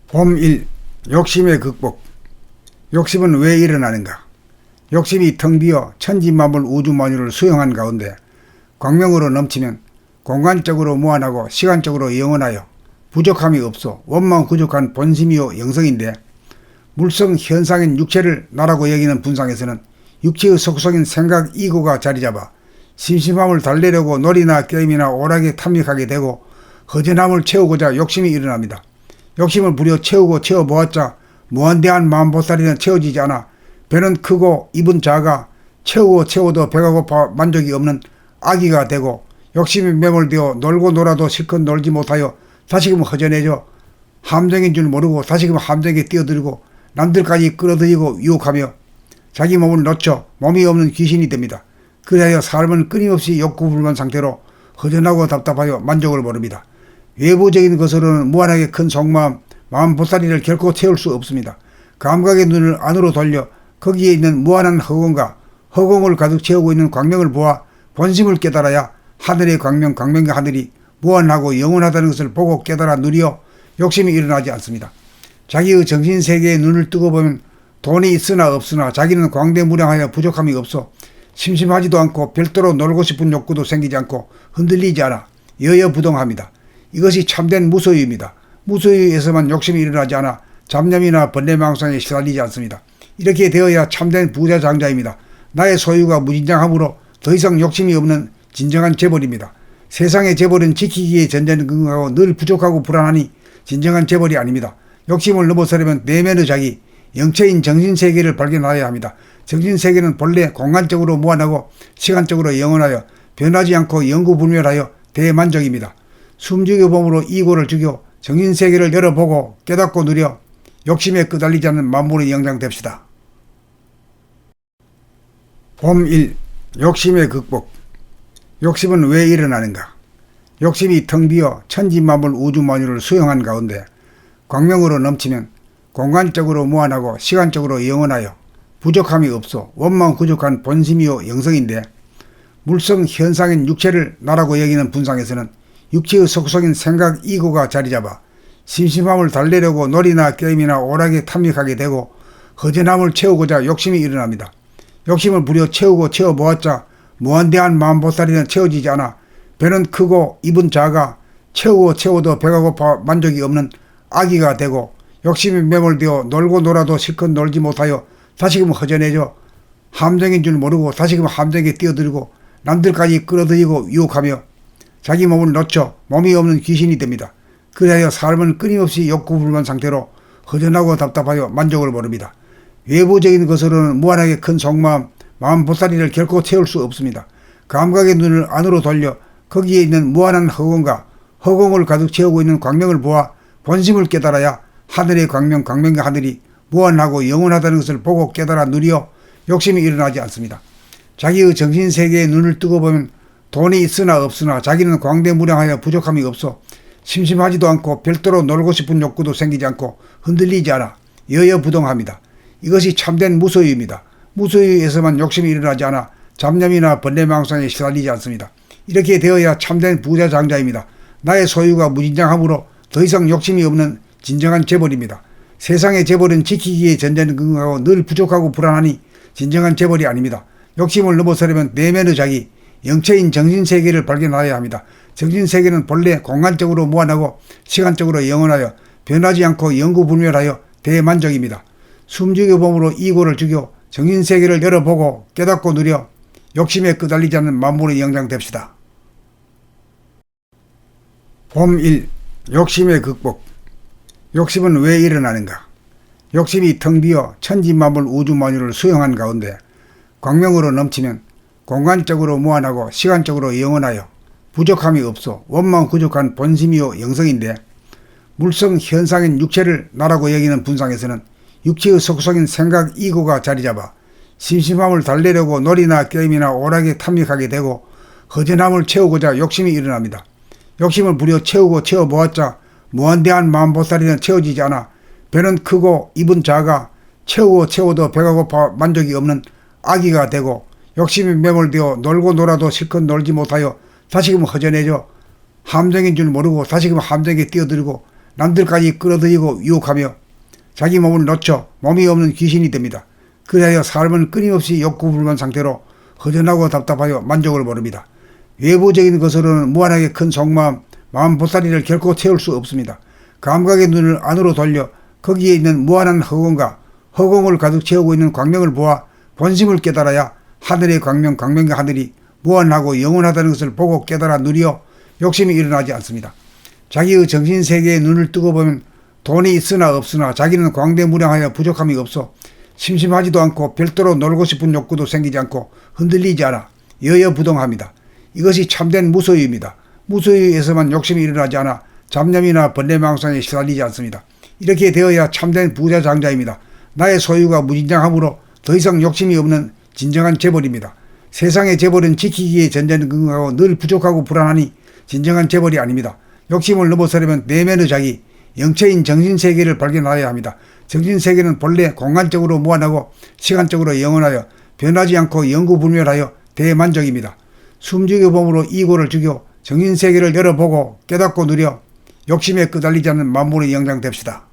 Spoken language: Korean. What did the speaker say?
봄 1. 욕심의 극복. 욕심은 왜 일어나는가? 욕심이 텅 비어 천지만물 우주만유를 수용한 가운데 광명으로 넘치면 공간적으로 무한하고 시간적으로 영원하여 부족함이 없어 원망구족한 본심이요 영성인데, 물성 현상인 육체를 나라고 여기는 분상에서는 육체의 속속인 생각 이고가 자리잡아 심심함을 달래려고 놀이나 게임이나 오락에 탐닉하게 되고 허전함을 채우고자 욕심이 일어납니다. 욕심을 부려 채우고 채워보았자 무한대한 마음보살이는 채워지지 않아 배는 크고 입은 작아 채우고 채워도 배가 고파 만족이 없는 아기가 되고, 욕심이 매몰되어 놀고 놀아도 실컷 놀지 못하여 다시금 허전해져 함정인 줄 모르고 다시금 함정에 뛰어들고 남들까지 끌어들이고 유혹하며 자기 몸을 놓쳐 몸이 없는 귀신이 됩니다. 그래야 삶은 끊임없이 욕구불만 상태로 허전하고 답답하여 만족을 모릅니다. 외부적인 것으로는 무한하게 큰 속마음, 마음보살이를 결코 채울 수 없습니다. 감각의 눈을 안으로 돌려 거기에 있는 무한한 허공과 허공을 가득 채우고 있는 광명을 보아 본심을 깨달아야 하늘의 광명, 광명의 하늘이 무한하고 영원하다는 것을 보고 깨달아 누리어 욕심이 일어나지 않습니다. 자기의 정신세계의 눈을 뜨고 보면 돈이 있으나 없으나 자기는 광대무량하여 부족함이 없어 심심하지도 않고 별도로 놀고 싶은 욕구도 생기지 않고 흔들리지 않아 여여부동합니다. 이것이 참된 무소유입니다. 무소유에서만 욕심이 일어나지 않아 잡념이나 번뇌망상에 시달리지 않습니다. 이렇게 되어야 참된 부자장자입니다. 나의 소유가 무진장함으로 더 이상 욕심이 없는 진정한 재벌입니다. 세상의 재벌은 지키기에 전전긍긍하고 늘 부족하고 불안하니 진정한 재벌이 아닙니다. 욕심을 넘어서려면 내면의 자기, 영체인 정신세계를 발견하여야 합니다. 정신세계는 본래 공간적으로 무한하고 시간적으로 영원하여 변하지 않고 영구불멸하여 대만족입니다. 숨죽여 봄으로 이고를 죽여 정신세계를 열어보고 깨닫고 누려 욕심에 끄달리지 않는 만물의 영장 됩시다. 봄 1. 욕심의 극복. 욕심은 왜 일어나는가? 욕심이 텅 비어 천지만물 우주만유를 수용한 가운데 광명으로 넘치면 공간적으로 무한하고 시간적으로 영원하여 부족함이 없어 원망구족한 본심이요 영성인데, 물성 현상인 육체를 나라고 여기는 분상에서는 육체의 속속인 생각 이고가 자리잡아 심심함을 달래려고 놀이나 게임이나 오락에 탐닉하게 되고 허전함을 채우고자 욕심이 일어납니다. 욕심을 부려 채우고 채워보았자 무한대한 마음보살이는 채워지지 않아 배는 크고 입은 작아 채우고 채워도 배가 고파 만족이 없는 아기가 되고, 욕심이 매몰되어 놀고 놀아도 실컷 놀지 못하여 다시금 허전해져 함정인 줄 모르고 다시금 함정에 뛰어들고 남들까지 끌어들이고 유혹하며 자기 몸을 놓쳐 몸이 없는 귀신이 됩니다. 그래야 삶은 끊임없이 욕구불만 상태로 허전하고 답답하여 만족을 모릅니다. 외부적인 것으로는 무한하게 큰 속마음, 마음보살이를 결코 채울 수 없습니다. 감각의 눈을 안으로 돌려 거기에 있는 무한한 허공과 허공을 가득 채우고 있는 광명을 보아 본심을 깨달아야 하늘의 광명, 광명의 하늘이 무한하고 영원하다는 것을 보고 깨달아 누리어 욕심이 일어나지 않습니다. 자기의 정신세계의 눈을 뜨고 보면 돈이 있으나 없으나 자기는 광대무량하여 부족함이 없어 심심하지도 않고 별도로 놀고 싶은 욕구도 생기지 않고 흔들리지 않아 여여부동합니다. 이것이 참된 무소유입니다. 무소유에서만 욕심이 일어나지 않아 잡념이나 번뇌망상에 시달리지 않습니다. 이렇게 되어야 참된 부자장자입니다. 나의 소유가 무진장함으로 더 이상 욕심이 없는 진정한 재벌입니다. 세상의 재벌은 지키기에 전전긍긍하고 늘 부족하고 불안하니 진정한 재벌이 아닙니다. 욕심을 넘어서려면 내면의 자기, 영체인 정신세계를 발견하여야 합니다. 정신세계는 본래 공간적으로 무한하고 시간적으로 영원하여 변하지 않고 영구불멸하여 대만족입니다. 숨죽여 봄으로 이고를 죽여 정신세계를 열어보고 깨닫고 누려 욕심에 끄달리지 않는 만물의 영장 됩시다. 봄 1. 욕심의 극복. 욕심은 왜 일어나는가? 욕심이 텅 비어 천지만물 우주만유를 수용한 가운데 광명으로 넘치면 공간적으로 무한하고 시간적으로 영원하여 부족함이 없어 원망구족한 본심이요 영성인데, 물성 현상인 육체를 나라고 여기는 분상에서는 육체의 속속인 생각 이고가 자리잡아 심심함을 달래려고 놀이나 게임이나 오락에 탐닉하게 되고 허전함을 채우고자 욕심이 일어납니다. 욕심을 부려 채우고 채워보았자 무한대한 마음보살이는 채워지지 않아 배는 크고 입은 작아 채우고 채워도 배가 고파 만족이 없는 아기가 되고, 욕심이 매몰되어 놀고 놀아도 실컷 놀지 못하여 다시금 허전해져 함정인 줄 모르고 다시금 함정에 뛰어들고 남들까지 끌어들이고 유혹하며 자기 몸을 놓쳐 몸이 없는 귀신이 됩니다. 그리하여 삶은 끊임없이 욕구불만 상태로 허전하고 답답하여 만족을 모릅니다. 외부적인 것으로는 무한하게 큰 속마음, 마음보따리를 결코 채울 수 없습니다. 감각의 눈을 안으로 돌려 거기에 있는 무한한 허공과 허공을 가득 채우고 있는 광명을 보아 본심을 깨달아야 하늘의 광명, 광명의 하늘이 무한하고 영원하다는 것을 보고 깨달아 누리어 욕심이 일어나지 않습니다. 자기의 정신세계에 눈을 뜨고 보면 돈이 있으나 없으나 자기는 광대무량하여 부족함이 없어 심심하지도 않고 별도로 놀고 싶은 욕구도 생기지 않고 흔들리지 않아 여여부동합니다. 이것이 참된 무소유입니다. 무소유에서만 욕심이 일어나지 않아 잡념이나 번뇌망상에 시달리지 않습니다. 이렇게 되어야 참된 부자장자입니다. 나의 소유가 무진장함으로 더 이상 욕심이 없는 진정한 재벌입니다. 세상의 재벌은 지키기에 전전긍긍하고 늘 부족하고 불안하니 진정한 재벌이 아닙니다. 욕심을 넘어서려면 내면의 자기, 영체인 정신세계를 발견하여야 합니다. 정신세계는 본래 공간적으로 무한하고 시간적으로 영원하여 변하지 않고 영구불멸하여 대만족입니다. 숨죽여 봄으로 이고를 죽여 정신세계를 열어보고 깨닫고 누려 욕심에 끄달리지 않는 만물의 영장 됩시다.